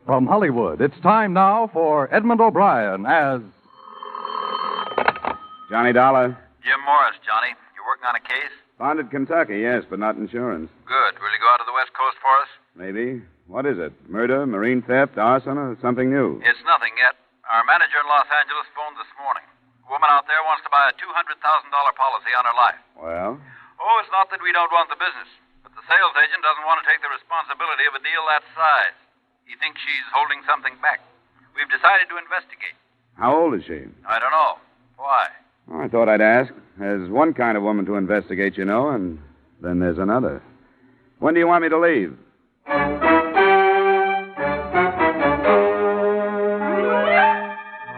From Hollywood, it's time now for Edmund O'Brien as... Johnny Dollar. Jim Morris, Johnny. You working on a case? Founded Kentucky, yes, but not insurance. Good. Will you go out to the West Coast for us? Maybe. What is it? Murder, marine theft, arson, or something new? It's nothing yet. Our manager in Los Angeles phoned this morning. A woman out there wants to buy a $200,000 policy on her life. Well? Oh, it's not that we don't want the business, but the sales agent doesn't want to take the responsibility of a deal that size. He thinks she's holding something back. We've decided to investigate. How old is she? I don't know. Why? Oh, I thought I'd ask. There's one kind of woman to investigate, you know, and then there's another. When do you want me to leave?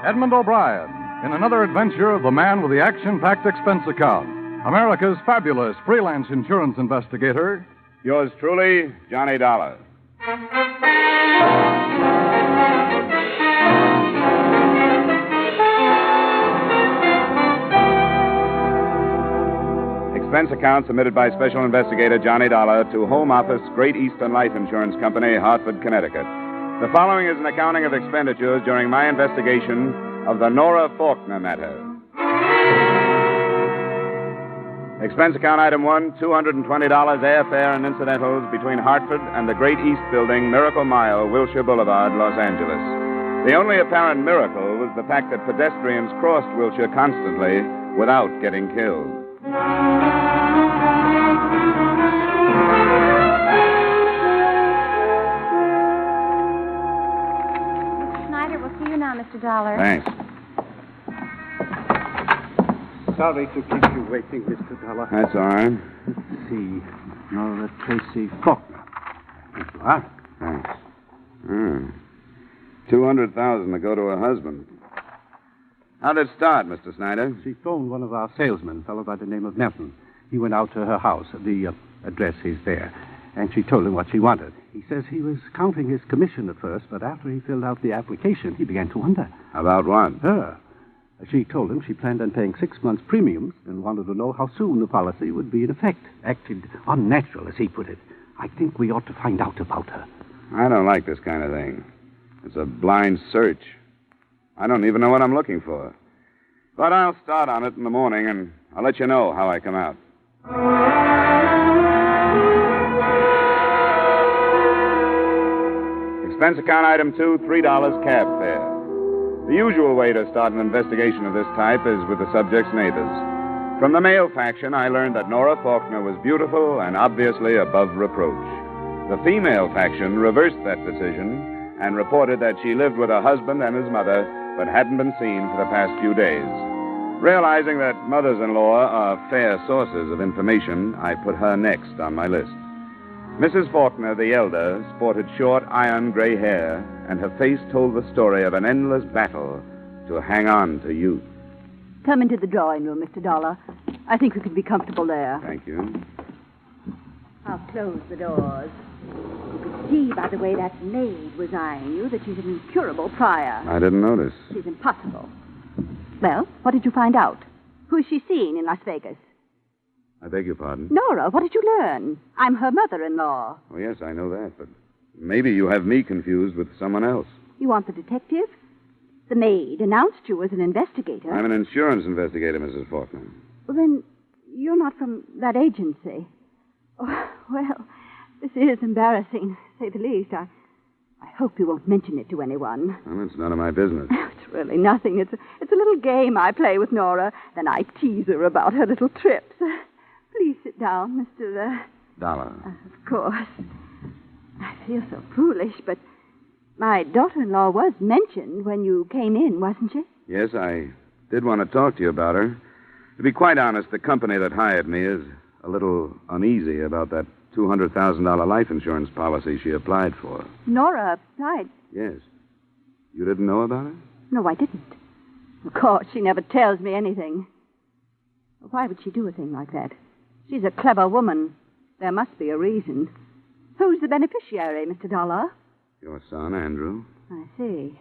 Edmund O'Brien, in another adventure of the man with the action-packed expense account. America's fabulous freelance insurance investigator. Yours truly, Johnny Dollar. Expense account submitted by Special Investigator Johnny Dollar to Home Office, Great Eastern Life Insurance Company, Hartford, Connecticut. The following is an accounting of expenditures during my investigation of the Nora Falkner matter. Expense account item 1, $220 airfare and incidentals between Hartford and the Great East Building, Miracle Mile, Wilshire Boulevard, Los Angeles. The only apparent miracle was the fact that pedestrians crossed Wilshire constantly without getting killed. Snyder, we'll see you now, Mr. Dollar. Thanks. Sorry to keep you waiting, Mr. Dollar. That's all right. Let's see. Nora Tracy Falkner. Here you are. Thanks. 200,000 to go to her husband. How'd it start, Mr. Snyder? She phoned one of our salesmen, a fellow by the name of Nelson. He went out to her house. The address is there. And she told him what she wanted. He says he was counting his commission at first, but after he filled out the application, he began to wonder. About what? Her. She told him she planned on paying 6 months' premiums and wanted to know how soon the policy would be in effect. Acted unnatural, as he put it. I think we ought to find out about her. I don't like this kind of thing. It's a blind search. I don't even know what I'm looking for. But I'll start on it in the morning, and I'll let you know how I come out. Expense account item 2, $3 cab fare. The usual way to start an investigation of this type is with the subject's neighbors. From the male faction, I learned that Nora Falkner was beautiful and obviously above reproach. The female faction reversed that decision and reported that she lived with her husband and his mother, but hadn't been seen for the past few days. Realizing that mothers-in-law are fair sources of information, I put her next on my list. Mrs. Falkner, the elder, sported short, iron gray hair, and her face told the story of an endless battle to hang on to youth. Come into the drawing room, Mr. Dollar. I think we can be comfortable there. Thank you. I'll close the doors. You could see by the way that maid was eyeing you that she's an incurable pariah. I didn't notice. She's impossible. Well, what did you find out? Who's she seen in Las Vegas? I beg your pardon? Nora, what did you learn? I'm her mother-in-law. Oh, yes, I know that, but maybe you have me confused with someone else. You want the detective? The maid announced you as an investigator. I'm an insurance investigator, Mrs. Faulkner. Well, then, you're not from that agency. Oh, well, this is embarrassing, to say the least. I hope you won't mention it to anyone. Well, it's none of my business. It's really nothing. It's a little game I play with Nora. Then I tease her about her little trips. Please sit down, Mr. Dollar. Of course. I feel so foolish, but my daughter-in-law was mentioned when you came in, wasn't she? Yes, I did want to talk to you about her. To be quite honest, the company that hired me is a little uneasy about that $200,000 life insurance policy she applied for. Nora applied? Yes. You didn't know about her? No, I didn't. Of course, she never tells me anything. Why would she do a thing like that? She's a clever woman. There must be a reason. Who's the beneficiary, Mr. Dollar? Your son, Andrew. I see.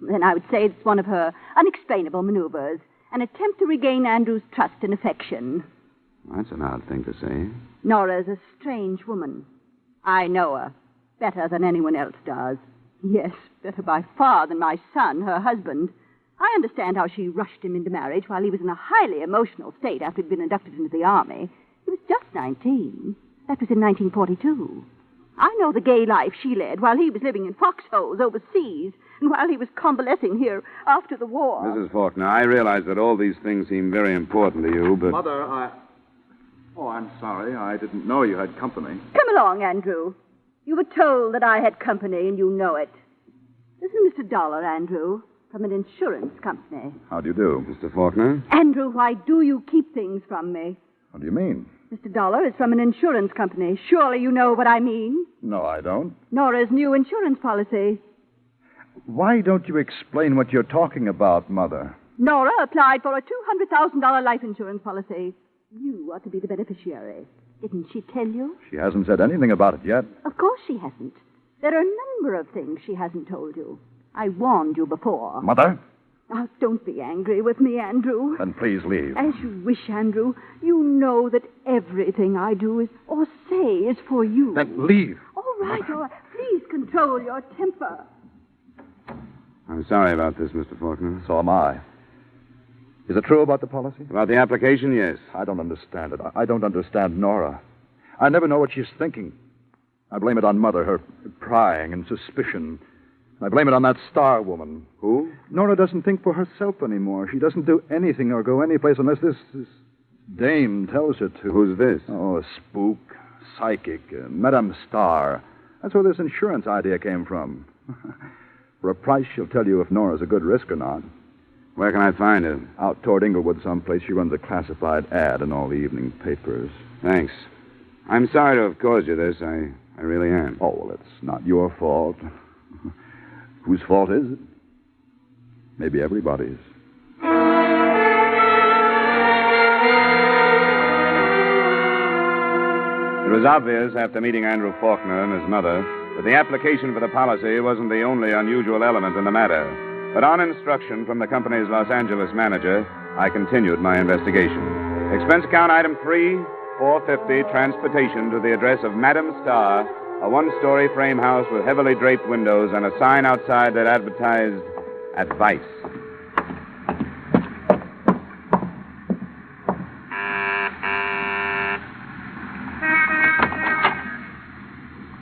Then I would say it's one of her unexplainable maneuvers, an attempt to regain Andrew's trust and affection. That's an odd thing to say. Nora's a strange woman. I know her better than anyone else does. Yes, better by far than my son, her husband. I understand how she rushed him into marriage while he was in a highly emotional state after he'd been inducted into the army. He was just 19. That was in 1942. I know the gay life she led while he was living in foxholes overseas and while he was convalescing here after the war. Mrs. Falkner, I realize that all these things seem very important to you, but... Mother, Oh, I'm sorry. I didn't know you had company. Come along, Andrew. You were told that I had company, and you know it. This is Mr. Dollar, Andrew, from an insurance company. How do you do, Mr. Falkner? Andrew, why do you keep things from me? What do you mean? Mr. Dollar is from an insurance company. Surely you know what I mean. No, I don't. Nora's new insurance policy. Why don't you explain what you're talking about, Mother? Nora applied for a $200,000 life insurance policy. You are to be the beneficiary. Didn't she tell you? She hasn't said anything about it yet. Of course she hasn't. There are a number of things she hasn't told you. I warned you before. Mother? Now, don't be angry with me, Andrew. Then please leave. As you wish, Andrew. You know that everything I do is or say is for you. Then leave. All right. Please control your temper. I'm sorry about this, Mr. Falkner. So am I. Is it true about the policy? About the application, yes. I don't understand it. I don't understand Nora. I never know what she's thinking. I blame it on Mother, her prying and suspicion. I blame it on that Star woman. Who? Nora doesn't think for herself anymore. She doesn't do anything or go anyplace unless this dame tells her to. Who's this? Oh, a spook, psychic, Madame Star. That's where this insurance idea came from. For a price, she'll tell you if Nora's a good risk or not. Where can I find her? Out toward Inglewood someplace, she runs a classified ad in all the evening papers. Thanks. I'm sorry to have caused you this. I really am. Oh, well, it's not your fault. Whose fault is it? Maybe everybody's. It was obvious after meeting Andrew Falkner and his mother that the application for the policy wasn't the only unusual element in the matter. But on instruction from the company's Los Angeles manager, I continued my investigation. Expense account item 3, $450, transportation to the address of Madame Star, a one-story frame house with heavily draped windows and a sign outside that advertised advice.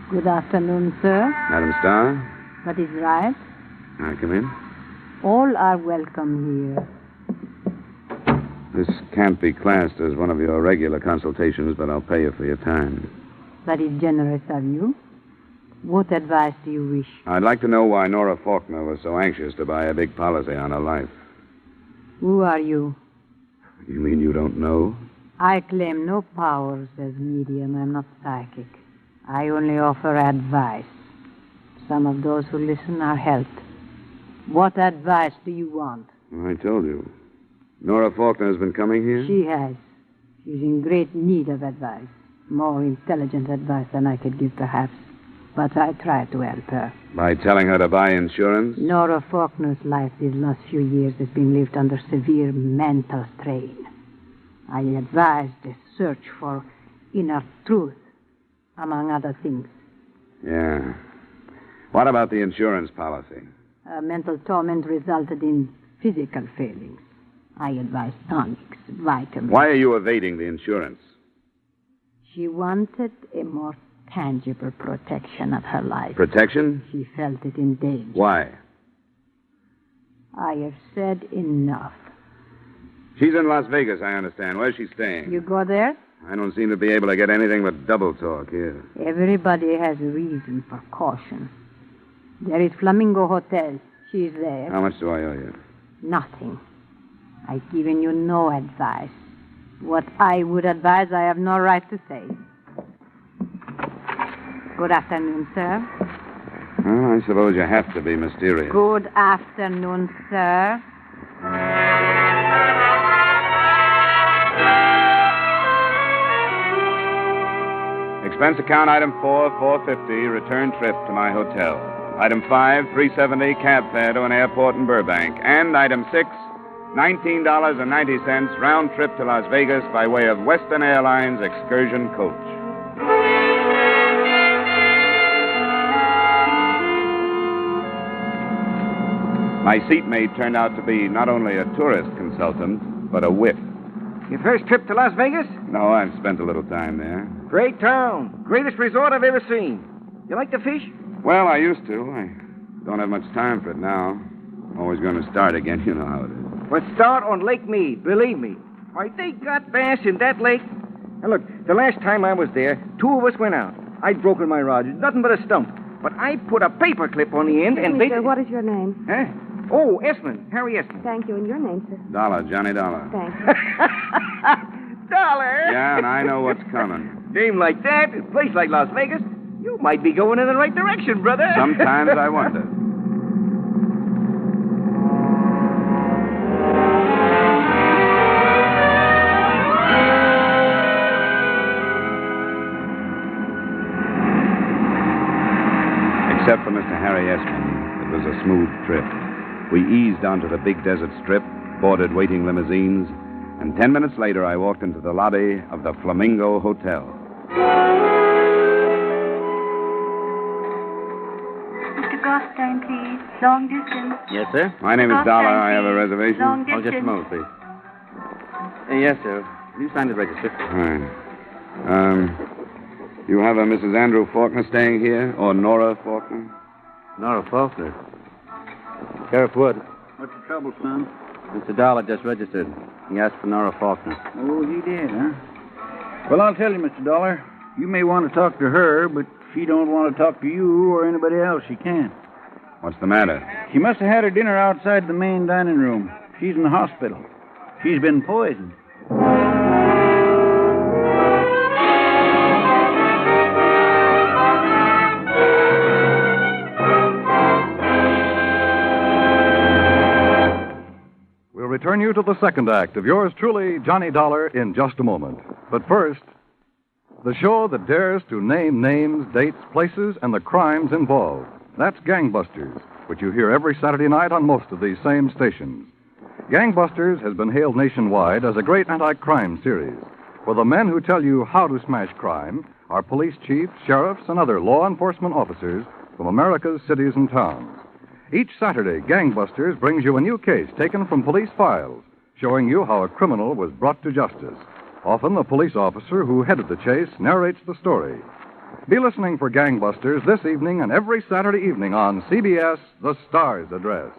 Good afternoon, sir. Madame Star? That is right. May I come in? All are welcome here. This can't be classed as one of your regular consultations, but I'll pay you for your time. That is generous of you. What advice do you wish? I'd like to know why Nora Falkner was so anxious to buy a big policy on her life. Who are you? You mean you don't know? I claim no powers as medium. I'm not psychic. I only offer advice. Some of those who listen are helped. What advice do you want? I told you. Nora Falkner has been coming here? She has. She's in great need of advice. More intelligent advice than I could give, perhaps. But I try to help her. By telling her to buy insurance? Nora Faulkner's life these last few years has been lived under severe mental strain. I advised a search for inner truth, among other things. Yeah. What about the insurance policy? Her mental torment resulted in physical failings. I advised tonics, vitamins. Why are you evading the insurance? She wanted a more tangible protection of her life. Protection? She felt it in danger. Why? I have said enough. She's in Las Vegas, I understand. Where's she staying? You go there? I don't seem to be able to get anything but double talk here. Everybody has a reason for caution. There is Flamingo Hotel. She's there. How much do I owe you? Nothing. I've given you no advice. What I would advise, I have no right to say. Good afternoon, sir. Well, I suppose you have to be mysterious. Good afternoon, sir. Expense account item 4, $450, return trip to my hotel. Item 5, $370, cab fare to an airport in Burbank. And item 6, $19.90, round trip to Las Vegas by way of Western Airlines excursion coach. My seatmate turned out to be not only a tourist consultant, but a wit. Your first trip to Las Vegas? No, I've spent a little time there. Great town. Greatest resort I've ever seen. You like to fish? Well, I used to. I don't have much time for it now. Always going to start again, you know how it is. Well, start on Lake Mead, believe me. Why, they got bass in that lake. Now, look, the last time I was there, 2 of us went out. I'd broken my rod. Nothing but a stump. But I put a paper clip on the end and Excuse me, sir, what is your name? Huh? Oh, Esmond. Harry Esmond. Thank you. And your name, sir? Dollar, Johnny Dollar. Thank you. Dollar? Yeah, and I know what's coming. Name like that, a place like Las Vegas, you might be going in the right direction, brother. Sometimes I wonder. Except for Mr. Harry Esmond, it was a smooth trip. We eased onto the big desert strip, boarded waiting limousines, and 10 minutes later I walked into the lobby of the Flamingo Hotel. Mr. Gostein, please. Long distance. Yes, sir? My name is Dollar. I have a reservation. Long Oh, distance. just a moment, please. Yes, sir. You signed the register. Right. You have a Mrs. Andrew Falkner staying here, or Nora Falkner? Nora Falkner. Sheriff Wood. What's the trouble, son? Mr. Dollar just registered. He asked for Nora Falkner. Oh, he did, huh? Well, I'll tell you, Mr. Dollar. You may want to talk to her, but if she don't want to talk to you or anybody else, she can't. What's the matter? She must have had her dinner outside the main dining room. She's in the hospital. She's been poisoned. We'll return you to the second act of yours truly, Johnny Dollar, in just a moment. But first, the show that dares to name names, dates, places, and the crimes involved. That's Gangbusters, which you hear every Saturday night on most of these same stations. Gangbusters has been hailed nationwide as a great anti-crime series, where the men who tell you how to smash crime are police chiefs, sheriffs, and other law enforcement officers from America's cities and towns. Each Saturday, Gangbusters brings you a new case taken from police files, showing you how a criminal was brought to justice. Often, the police officer who headed the chase narrates the story. Be listening for Gangbusters this evening and every Saturday evening on CBS, The Star's Address.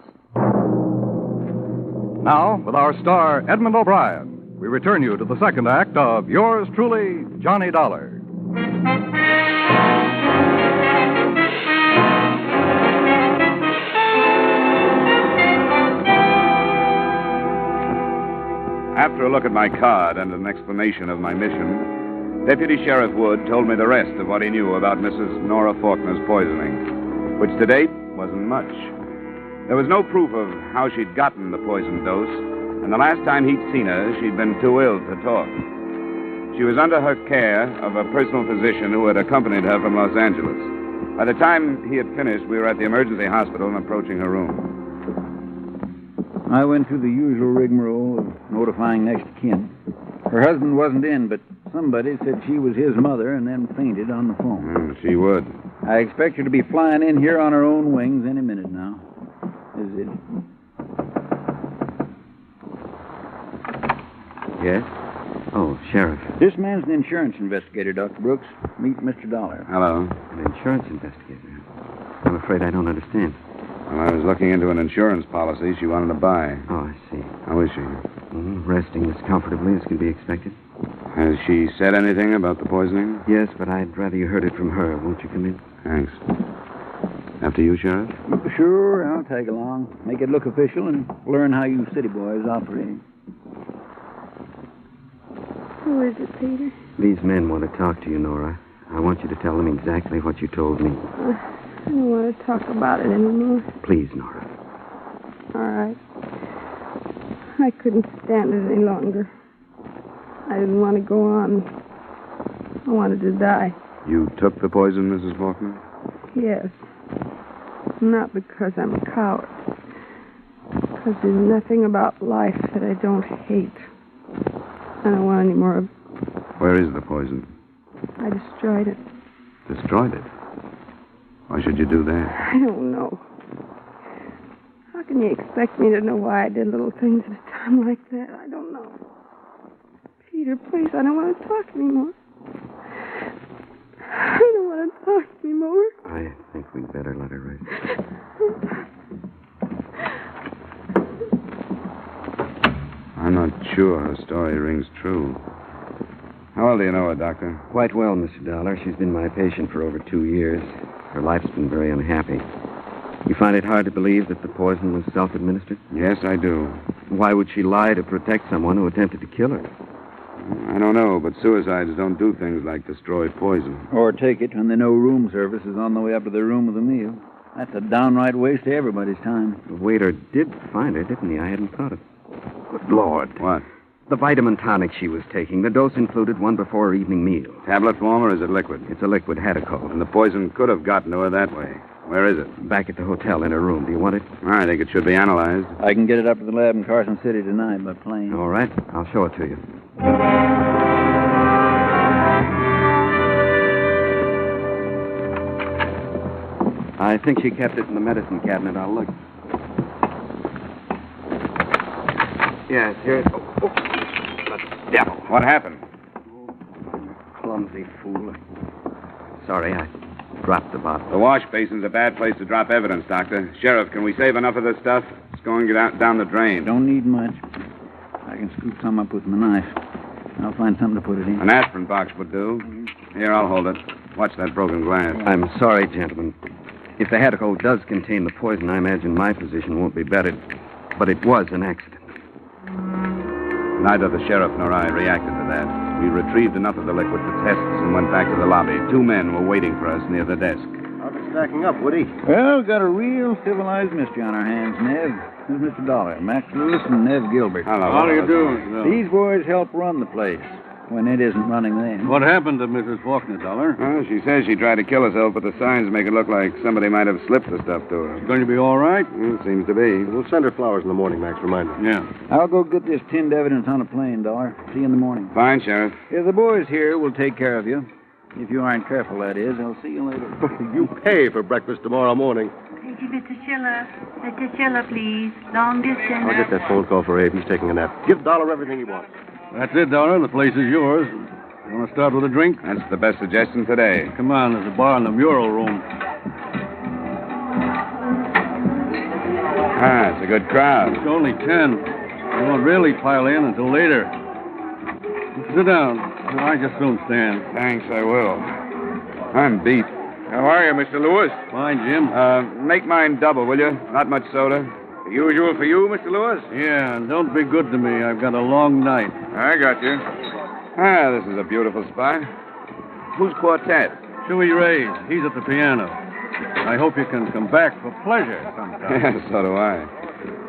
Now, with our star, Edmund O'Brien, we return you to the second act of yours truly, Johnny Dollar. After a look at my card and an explanation of my mission, Deputy Sheriff Wood told me the rest of what he knew about Mrs. Nora Faulkner's poisoning, which to date wasn't much. There was no proof of how she'd gotten the poison dose, and the last time he'd seen her, she'd been too ill to talk. She was under her care of a personal physician who had accompanied her from Los Angeles. By the time he had finished, we were at the emergency hospital and approaching her room. I went through the usual rigmarole of notifying next of kin. Her husband wasn't in, but somebody said she was his mother and then fainted on the phone. She would. I expect her to be flying in here on her own wings any minute now. Is it? Yes? Oh, Sheriff. This man's an insurance investigator, Dr. Brooks. Meet Mr. Dollar. Hello. An insurance investigator. I'm afraid I don't understand. Well, I was looking into an insurance policy she wanted to buy. Oh, I see. How is she? Resting as comfortably as can be expected. Has she said anything about the poisoning? Yes, but I'd rather you heard it from her. Won't you come in? Thanks. After you, Sheriff? Sure, I'll tag along. Make it look official and learn how you city boys operate. Who is it, Peter? These men want to talk to you, Nora. I want you to tell them exactly what you told me. I don't want to talk about it anymore. Please, Nora. All right. I couldn't stand it any longer. I didn't want to go on. I wanted to die. You took the poison, Mrs. Faulkner? Yes. Not because I'm a coward. Because there's nothing about life that I don't hate. I don't want any more of it. Where is the poison? I destroyed it. Destroyed it? Why should you do that? I don't know. How can you expect me to know why I did little things at a time like that? I don't know. Peter, please, I don't want to talk anymore. I don't want to talk anymore. I think we'd better let her rest. I'm not sure her story rings true. How well do you know her, Doctor? Quite well, Mr. Dollar. She's been my patient for over 2 years. Her life's been very unhappy. You find it hard to believe that the poison was self-administered? Yes, I do. Why would she lie to protect someone who attempted to kill her? I don't know, but suicides don't do things like destroy poison. Or take it when they know room service is on the way up to their room with a meal. That's a downright waste of everybody's time. The waiter did find her, didn't he? I hadn't thought of it. Good Lord. What? The vitamin tonic she was taking. The dose included one before her evening meal. Tablet form, or is it liquid? It's a liquid Hadacol. And the poison could have gotten to her that way. Where is it? Back at the hotel in her room. Do you want it? I think it should be analyzed. I can get it up to the lab in Carson City tonight by plane. All right. I'll show it to you. I think she kept it in the medicine cabinet. I'll look. Yes, here it is. Oh, the devil. What happened? Clumsy fool. Sorry, I dropped the bottle. The wash basin's a bad place to drop evidence, Doctor. Sheriff, can we save enough of this stuff? It's going down the drain. Don't need much. I can scoop some up with my knife. I'll find something to put it in. An aspirin box would do. Here, I'll hold it. Watch that broken glass. I'm sorry, gentlemen. If the Hadacol does contain the poison, I imagine my position won't be bettered. But it was an accident. Neither the sheriff nor I reacted to that. We retrieved enough of the liquid for tests and went back to the lobby. 2 men were waiting for us near the desk. How's it stacking up, Woody? Well, we've got a real civilized mystery on our hands, Nev. This is Mr. Dollar, Max Lewis, and Nev Gilbert. Hello. How do you do? These boys help run the place when it isn't running them. What happened to Mrs. Falkner, Dollar? Well, she says she tried to kill herself, but the signs make it look like somebody might have slipped the stuff to her. Going to be all right? Seems to be. We'll send her flowers in the morning, Max. Remind her. Yeah. I'll go get this tinned evidence on a plane, Dollar. See you in the morning. Fine, Sheriff. If the boys here will take care of you. If you aren't careful, that is. I'll see you later. You pay for breakfast tomorrow morning. Thank you, Mr. Schiller. Mr. Schiller, please. Long distance. I'll get that phone call for Abe. He's taking a nap. Give Dollar everything he wants. That's it, Dollar. The place is yours. You want to start with a drink? That's the best suggestion today. Come on, there's a bar in the mural room. Ah, it's a good crowd. It's only 10. They won't really pile in until later. Sit down. No, I just don't stand. Thanks, I will. I'm beat. How are you, Mr. Lewis? Fine, Jim. Make mine double, will you? Not much soda. The usual for you, Mr. Lewis? Yeah, and don't be good to me. I've got a long night. I got you. Ah, this is a beautiful spot. Who's quartet? Chewy Ray's. He's at the piano. I hope you can come back for pleasure sometime. Yeah, so do I.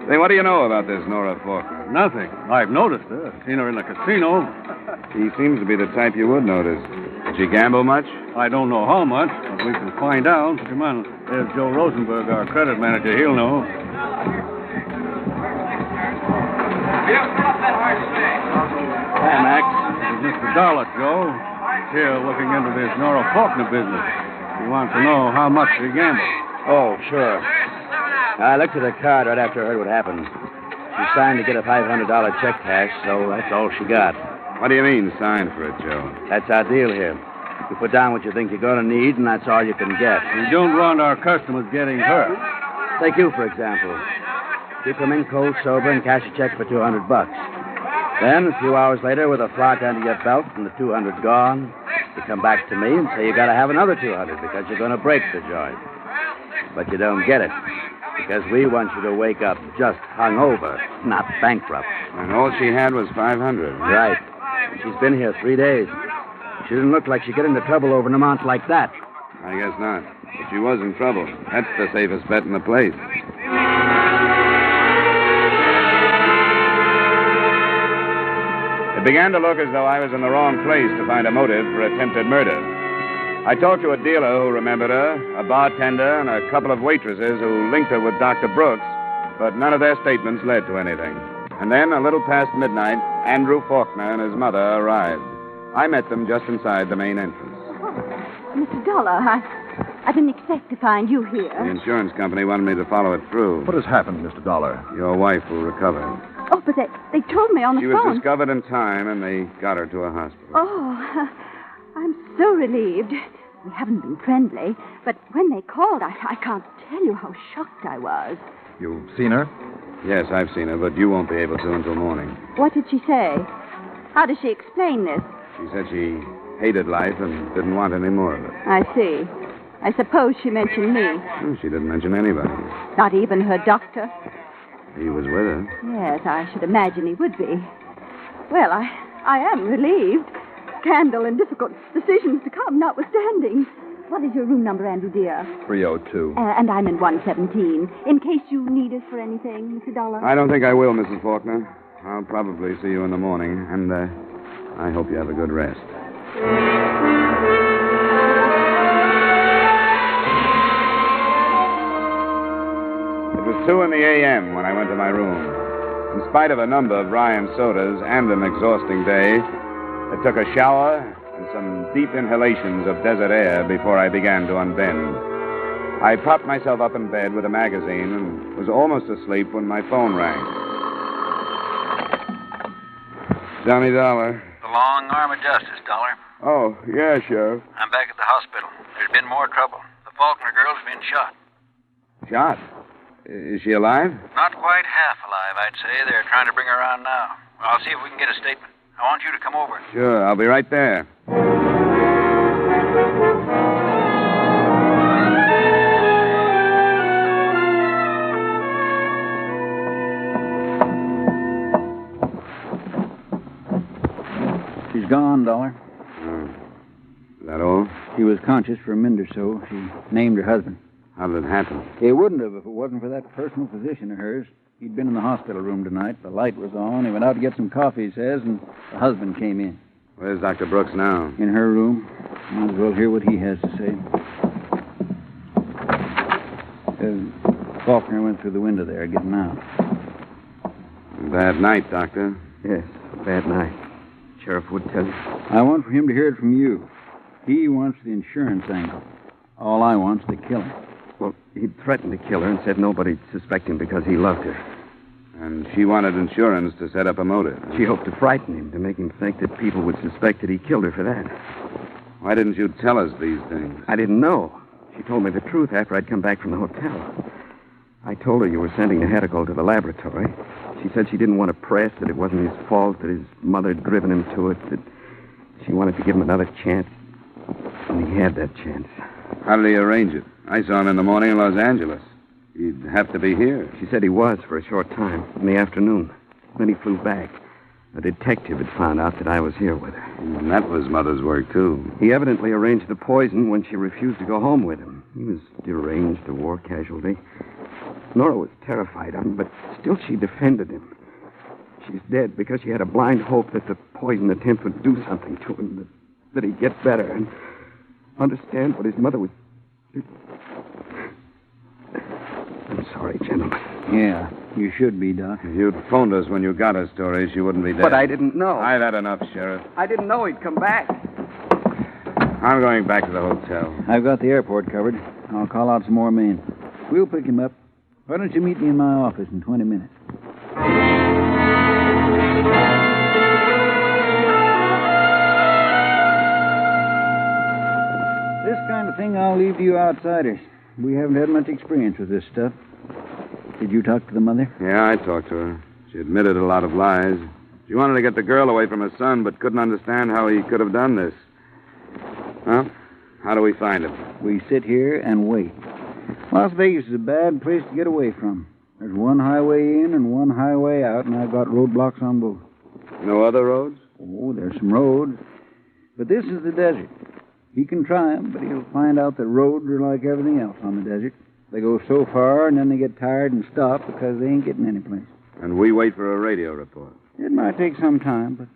Say, what do you know about this Nora Falkner? Nothing. I've noticed her. Seen her in the casino. She seems to be the type you would notice. Did she gamble much? I don't know how much, but we can find out. Come on. There's Joe Rosenberg, our credit manager. He'll know. Hi, Max. This is Mr. Dollar, Joe. He's here looking into this Nora Falkner business. He wants to know how much she gambled. Oh, sure. I looked at her card right after I heard what happened. She signed to get a $500 check cash, so that's all she got. What do you mean, sign for it, Joe? That's our deal here. You put down what you think you're going to need, and that's all you can get. We don't want our customers getting hurt. Take you, for example. Keep them in cold, sober, and cash a check for $200. Then, a few hours later, with a flock under your belt and the $200 gone, you come back to me and say you got to have another $200 because you're going to break the joint. But you don't get it because we want you to wake up just hungover, not bankrupt. And all she had was $500. Right. And she's been here 3 days. She didn't look like she'd get into trouble over an amount like that. I guess not. But she was in trouble. That's the safest bet in the place. It began to look as though I was in the wrong place to find a motive for attempted murder. I talked to a dealer who remembered her, a bartender, and a couple of waitresses who linked her with Dr. Brooks, but none of their statements led to anything. And then, a little past midnight, Andrew Falkner and his mother arrived. I met them just inside the main entrance. Mr. Dollar, I didn't expect to find you here. The insurance company wanted me to follow it through. What has happened, Mr. Dollar? Your wife will recover. Oh, but they told me on the She phone. was discovered in time, and they got her to a hospital. Oh, I'm so relieved. We haven't been friendly, but when they called, I can't tell you how shocked I was. You've seen her? Yes, I've seen her, but you won't be able to until morning. What did she say? How does she explain this? She said she hated life and didn't want any more of it. I see. I suppose she mentioned me. Well, she didn't mention anybody. Not even her doctor? He was with her. Yes, I should imagine he would be. Well, I am relieved. Scandal and difficult decisions to come notwithstanding. What is your room number, Andrew, dear? 302. And I'm in 117. In case you need us for anything, Mr. Dollar. I don't think I will, Mrs. Falkner. I'll probably see you in the morning, and I hope you have a good rest. It was 2 a.m. when I went to my room. In spite of a number of rye and sodas and an exhausting day, I took a shower and some deep inhalations of desert air before I began to unbend. I propped myself up in bed with a magazine and was almost asleep when my phone rang. Johnny Dollar. The long arm of justice, Dollar. Oh, yeah, Sheriff. I'm back at the hospital. There's been more trouble. The Falkner girl's been shot. Shot? Is she alive? Not quite half alive, I'd say. They're trying to bring her around now. I'll see if we can get a statement. I want you to come over. Sure, I'll be right there. She's gone, Dollar. Is that all? She was conscious for a minute or so. She named her husband. How did it happen? It wouldn't have if it wasn't for that personal physician of hers. He'd been in the hospital room tonight. The light was on. He went out to get some coffee, he says, and the husband came in. Where's Dr. Brooks now? In her room. Might as well hear what he has to say. Falkner went through the window there, getting out. Bad night, Doctor. Yes, a bad night. Sheriff would tell you. I want for him to hear it from you. He wants the insurance angle. All I want's to kill him. Well, he'd threatened to kill her and said nobody'd suspect him because he loved her. And she wanted insurance to set up a motive. She hoped to frighten him, to make him think that people would suspect that he killed her for that. Why didn't you tell us these things? I didn't know. She told me the truth after I'd come back from the hotel. I told her you were sending the hedicle to the laboratory. She said she didn't want to press, that it wasn't his fault, that his mother had driven him to it, that she wanted to give him another chance. And he had that chance. How did he arrange it? I saw him in the morning in Los Angeles. He'd have to be here. She said he was for a short time, in the afternoon. Then he flew back. A detective had found out that I was here with her. And that was Mother's work, too. He evidently arranged the poison when she refused to go home with him. He was deranged, a war casualty. Nora was terrified of him, but still she defended him. She's dead because she had a blind hope that the poison attempt would do something to him, that he'd get better and understand what his mother was... I'm sorry, gentlemen. Yeah, you should be, Doc. If you'd phoned us when you got her story, she wouldn't be dead. But I didn't know. I've had enough, Sheriff. I didn't know he'd come back. I'm going back to the hotel. I've got the airport covered. I'll call out some more men. We'll pick him up. Why don't you meet me in my office in 20 minutes? This kind of thing I'll leave to you outsiders. We haven't had much experience with this stuff. Did you talk to the mother? Yeah, I talked to her. She admitted a lot of lies. She wanted to get the girl away from her son, but couldn't understand how he could have done this. Well, how do we find him? We sit here and wait. Las Vegas is a bad place to get away from. There's one highway in and one highway out, and I've got roadblocks on both. No other roads? Oh, there's some roads. But this is the desert. He can try 'em, but he'll find out that roads are like everything else on the desert. They go so far, and then they get tired and stop because they ain't getting any place. And we wait for a radio report. It might take some time, but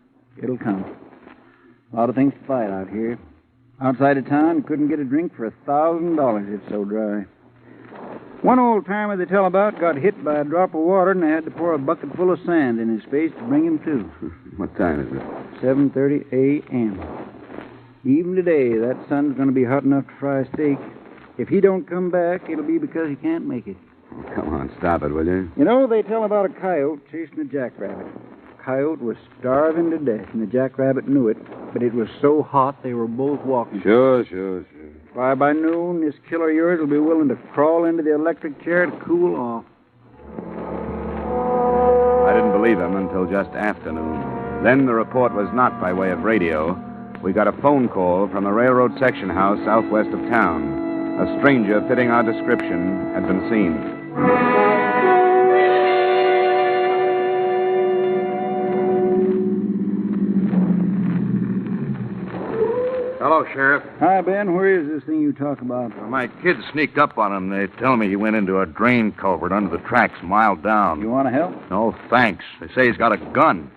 it'll come. A lot of things to fight out here. Outside of town, you couldn't get a drink for $1,000. It's so dry. One old-timer they tell about got hit by a drop of water, and they had to pour a bucket full of sand in his face to bring him to. What time is it? 7:30 a.m. Even today, that sun's going to be hot enough to fry a steak. If he don't come back, it'll be because he can't make it. Come on, stop it, will you? You know, they tell about a coyote chasing a jackrabbit. Coyote was starving to death, and the jackrabbit knew it, but it was so hot they were both walking. Sure. Why, by noon, this killer of yours will be willing to crawl into the electric chair to cool off. I didn't believe him until just afternoon. Then the report was not by way of radio. We got a phone call from a railroad section house southwest of town. A stranger fitting our description had been seen. Hello, Sheriff. Hi, Ben. Where is this thing you talk about? My kids sneaked up on him. They tell me he went into a drain culvert under the tracks a mile down. You want to help? No, thanks. They say he's got a gun.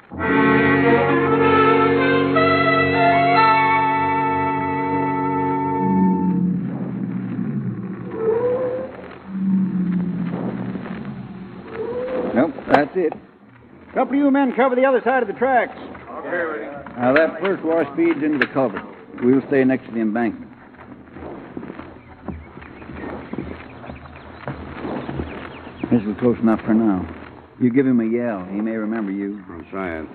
Nope, that's it. A couple of you men cover the other side of the tracks. Okay, ready. Now, that first wash feeds into the culvert. We'll stay next to the embankment. This is close enough for now. You give him a yell. He may remember you. I'm trying.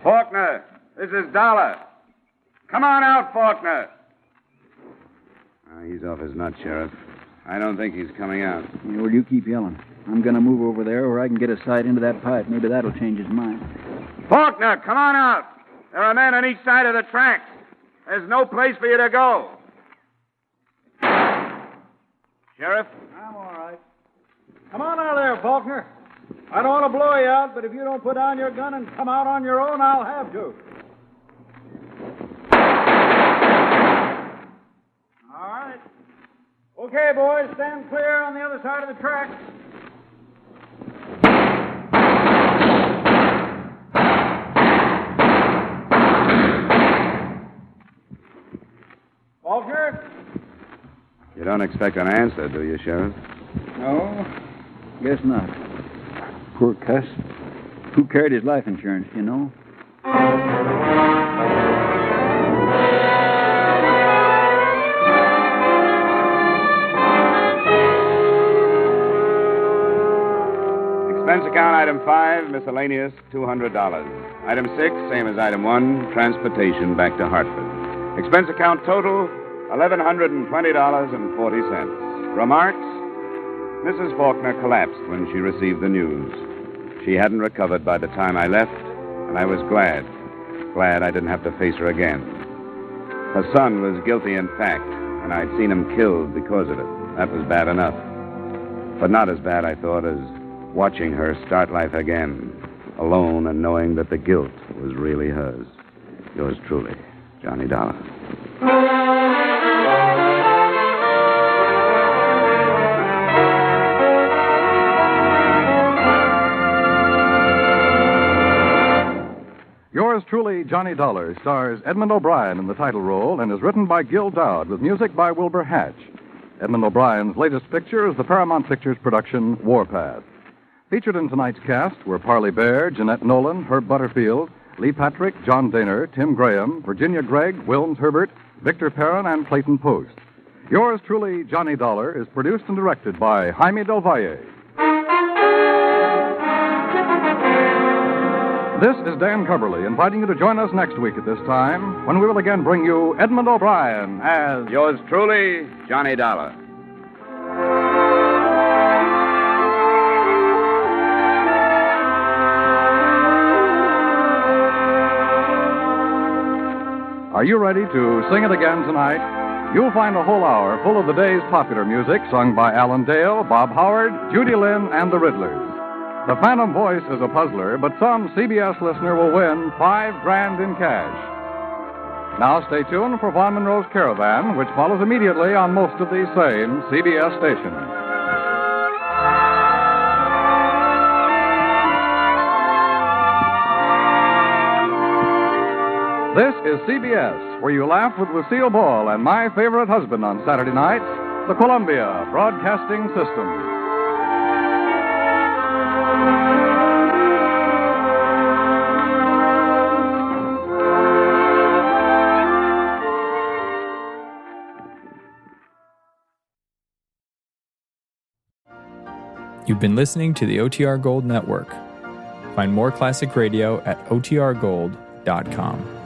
Falkner, this is Dollar. Come on out, Falkner. He's off his nut, Sheriff. I don't think he's coming out. Yeah, well, you keep yelling. I'm going to move over there where I can get a sight into that pipe. Maybe that'll change his mind. Falkner, come on out. There are men on each side of the tracks. There's no place for you to go. Sheriff? I'm all right. Come on out of there, Falkner. I don't want to blow you out, but if you don't put down your gun and come out on your own, I'll have to. All right. Okay, boys, stand clear on the other side of the tracks. Falkner? You don't expect an answer, do you, Sheriff? No, guess not. Poor cuss. Who carried his life insurance, you know? Expense account item 5, miscellaneous, $200. Item 6, same as item 1, transportation back to Hartford. Expense account total, $1,120.40. Remarks? Mrs. Falkner collapsed when she received the news. She hadn't recovered by the time I left, and I was glad I didn't have to face her again. Her son was guilty in fact, and I'd seen him killed because of it. That was bad enough. But not as bad, I thought, as watching her start life again, alone and knowing that the guilt was really hers. Yours truly, Johnny Dollar. Yours truly, Johnny Dollar, stars Edmund O'Brien in the title role and is written by Gil Dowd with music by Wilbur Hatch. Edmund O'Brien's latest picture is the Paramount Pictures production Warpath. Featured in tonight's cast were Parley Bear, Jeanette Nolan, Herb Butterfield, Lee Patrick, John Daner, Tim Graham, Virginia Gregg, Wilms Herbert, Victor Perrin, and Clayton Post. Yours truly, Johnny Dollar, is produced and directed by Jaime Del Valle. This is Dan Coverly inviting you to join us next week at this time when we will again bring you Edmund O'Brien as... Yours truly, Johnny Dollar. Are you ready to sing it again tonight? You'll find a whole hour full of the day's popular music sung by Alan Dale, Bob Howard, Judy Lynn, and the Riddlers. The Phantom Voice is a puzzler, but some CBS listener will win $5,000 in cash. Now stay tuned for Von Monroe's Caravan, which follows immediately on most of these same CBS stations. This is CBS, where you laugh with Lucille Ball and my favorite husband on Saturday nights, the Columbia Broadcasting System. You've been listening to the OTR Gold Network. Find more classic radio at otrgold.com.